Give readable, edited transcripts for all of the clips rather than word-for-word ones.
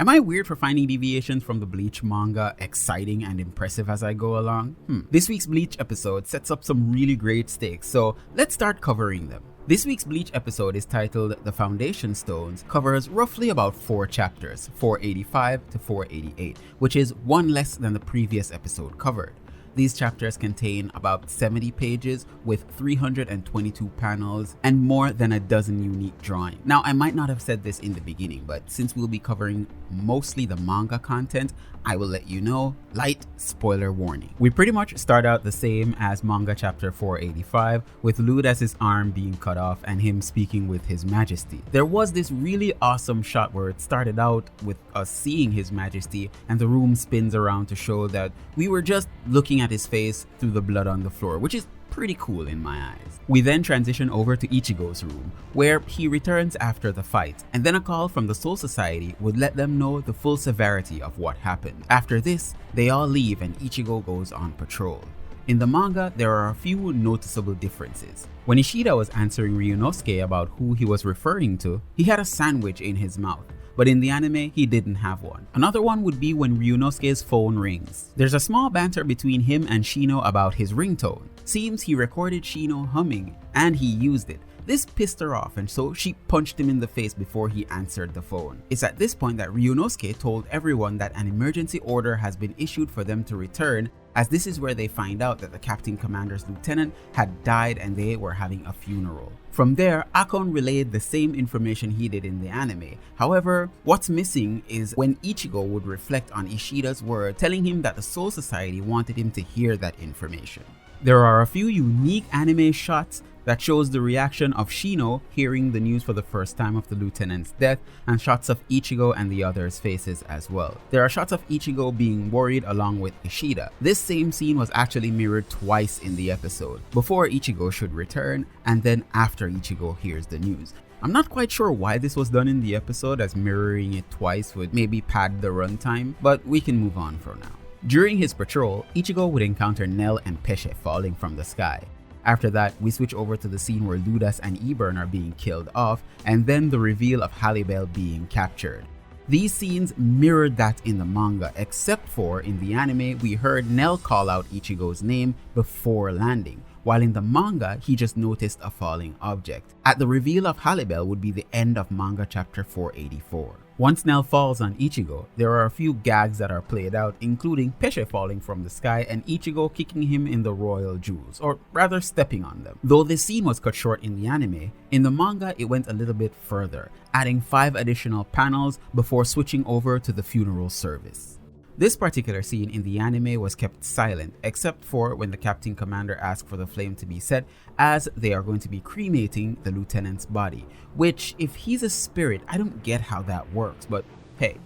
Am I weird for finding deviations from the Bleach manga exciting and impressive as I go along? This week's Bleach episode sets up some really great stakes, so let's start covering them. This week's Bleach episode is titled The Foundation Stones, covers roughly about 4 chapters, 485 to 488, which is one less than the previous episode covered. These chapters contain about 70 pages with 322 panels and more than a dozen unique drawings. Now, I might not have said this in the beginning, but since we'll be covering mostly the manga content, I will let you know, light spoiler warning. We pretty much start out the same as manga chapter 485 with Ludas's arm being cut off and him speaking with His Majesty. There was this really awesome shot where it started out with us seeing His Majesty and the room spins around to show that we were just looking at his face through the blood on the floor, which is pretty cool in my eyes. We then transition over to Ichigo's room, where he returns after the fight, and then a call from the Soul Society would let them know the full severity of what happened. After this, they all leave and Ichigo goes on patrol. In the manga, there are a few noticeable differences. When Ishida was answering Ryunosuke about who he was referring to, he had a sandwich in his mouth. But in the anime, he didn't have one. Another one would be when Ryunosuke's phone rings. There's a small banter between him and Shino about his ringtone. Seems he recorded Shino humming, and he used it. This pissed her off, and so she punched him in the face before he answered the phone. It's at this point that Ryunosuke told everyone that an emergency order has been issued for them to return, as this is where they find out that the Captain Commander's lieutenant had died and they were having a funeral. From there, Akon relayed the same information he did in the anime. However, what's missing is when Ichigo would reflect on Ishida's word, telling him that the Soul Society wanted him to hear that information. There are a few unique anime shots that shows the reaction of Shino hearing the news for the first time of the lieutenant's death, and shots of Ichigo and the others' faces as well. There are shots of Ichigo being worried along with Ishida. This same scene was actually mirrored twice in the episode, before Ichigo should return and then after Ichigo hears the news. I'm not quite sure why this was done in the episode, as mirroring it twice would maybe pad the runtime, but we can move on for now. During his patrol, Ichigo would encounter Nell and Pesce falling from the sky. After that, we switch over to the scene where Ludas and Ebern are being killed off, and then the reveal of Harribel being captured. These scenes mirrored that in the manga, except for in the anime we heard Nell call out Ichigo's name before landing, while in the manga he just noticed a falling object. At the reveal of Harribel would be the end of manga chapter 484. Once Nell falls on Ichigo, there are a few gags that are played out, including Pesce falling from the sky and Ichigo kicking him in the royal jewels, or rather stepping on them. Though this scene was cut short in the anime, in the manga it went a little bit further, adding 5 additional panels before switching over to the funeral service. This particular scene in the anime was kept silent, except for when the Captain Commander asked for the flame to be set, as they are going to be cremating the lieutenant's body, which, if he's a spirit, I don't get how that works, but hey.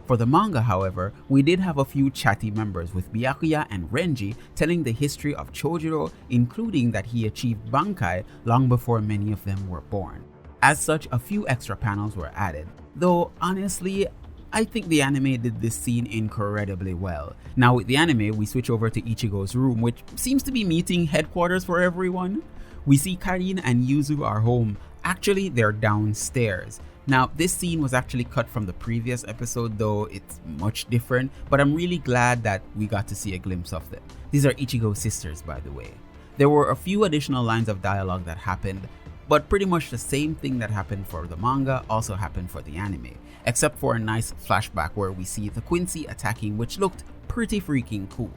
For the manga, however, we did have a few chatty members, with Byakuya and Renji telling the history of Chojuro, including that he achieved Bankai long before many of them were born. As such, a few extra panels were added, though honestly, I think the anime did this scene incredibly well. Now with the anime, we switch over to Ichigo's room, which seems to be meeting headquarters for everyone. We see Karin and Yuzu are home. Actually, they're downstairs. Now, this scene was actually cut from the previous episode, though it's much different, but I'm really glad that we got to see a glimpse of them. These are Ichigo's sisters, by the way. There were a few additional lines of dialogue that happened, but pretty much the same thing that happened for the manga also happened for the anime, except for a nice flashback where we see the Quincy attacking, which looked pretty freaking cool.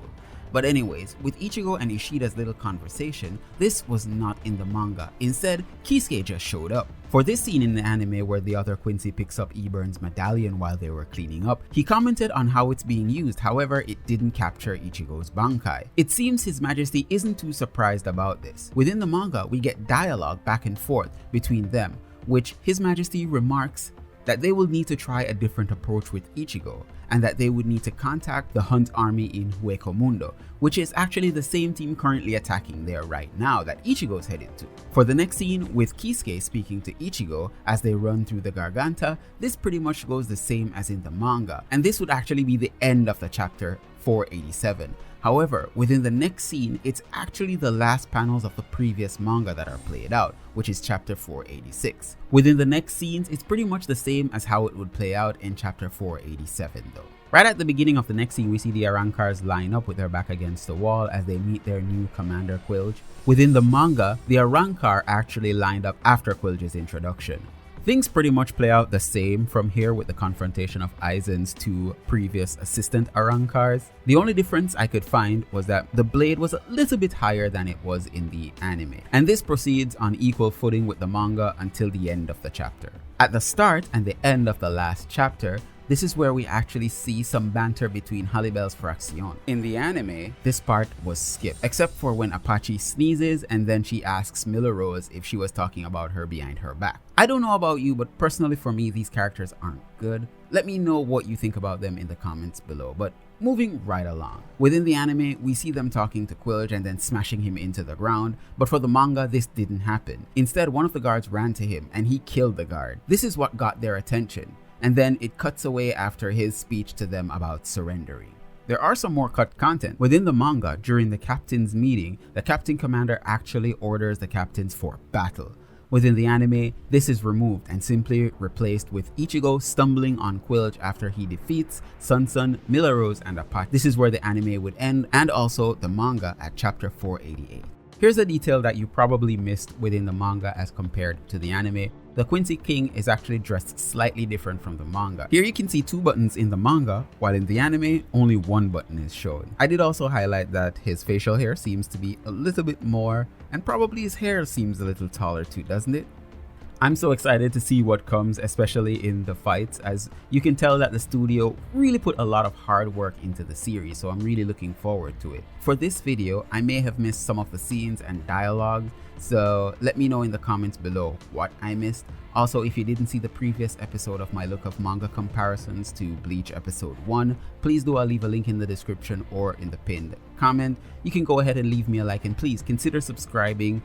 But anyways, with Ichigo and Ishida's little conversation, this was not in the manga. Instead, Kisuke just showed up. For this scene in the anime where the other Quincy picks up Ebern's medallion while they were cleaning up, he commented on how it's being used, however it didn't capture Ichigo's Bankai. It seems His Majesty isn't too surprised about this. Within the manga, we get dialogue back and forth between them, which His Majesty remarks that they will need to try a different approach with Ichigo, and that they would need to contact the Hunt Army in Hueco Mundo, which is actually the same team currently attacking there right now that Ichigo's headed to. For the next scene, with Kisuke speaking to Ichigo as they run through the Garganta, this pretty much goes the same as in the manga, and this would actually be the end of the chapter 487. However, within the next scene, it's actually the last panels of the previous manga that are played out, which is chapter 486. Within the next scenes, it's pretty much the same as how it would play out in chapter 487 though. Right at the beginning of the next scene, we see the Arrancars line up with their back against the wall as they meet their new commander Quilge. Within the manga, the Arrancar actually lined up after Quilge's introduction. Things pretty much play out the same from here with the confrontation of Aizen's two previous assistant Arrancars. The only difference I could find was that the blade was a little bit higher than it was in the anime. And this proceeds on equal footing with the manga until the end of the chapter. At the start and the end of the last chapter, this is where we actually see some banter between Harribel's fraction. In the anime, this part was skipped, except for when Apache sneezes and then she asks Miller Rose if she was talking about her behind her back. I don't know about you, but personally for me, these characters aren't good. Let me know what you think about them in the comments below, but moving right along. Within the anime, we see them talking to Quilge and then smashing him into the ground, but for the manga, this didn't happen. Instead, one of the guards ran to him and he killed the guard. This is what got their attention. And then it cuts away after his speech to them about surrendering. There are some more cut content. Within the manga, during the captain's meeting, the captain commander actually orders the captains for battle. Within the anime, this is removed and simply replaced with Ichigo stumbling on Quilge after he defeats Sun, Miller Rose, and Apache. This is where the anime would end, and also the manga at chapter 488. Here's a detail that you probably missed within the manga as compared to the anime. The Quincy King is actually dressed slightly different from the manga. Here you can see 2 buttons in the manga, while in the anime, only 1 button is shown. I did also highlight that his facial hair seems to be a little bit more, and probably his hair seems a little taller too, doesn't it? I'm so excited to see what comes, especially in the fights, as you can tell that the studio really put a lot of hard work into the series, so I'm really looking forward to it. For this video, I may have missed some of the scenes and dialogue, so let me know in the comments below what I missed. Also, if you didn't see the previous episode of my look of manga comparisons to Bleach episode 1, please do leave a link in the description or in the pinned comment. You can go ahead and leave me a like, and please consider subscribing,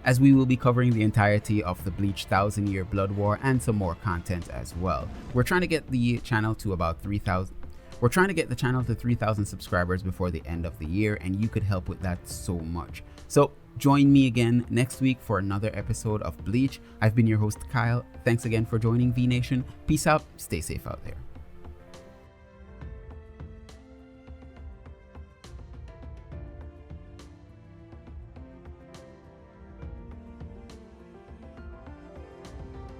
as we will be covering the entirety of the Bleach 1000-year Blood War and some more content as well. We're trying to get the channel to about 3,000. We're trying to get the channel to 3,000 subscribers before the end of the year, and you could help with that so much. So join me again next week for another episode of Bleach. I've been your host Kyle. Thanks again for joining V Nation. Peace out. Stay safe out there.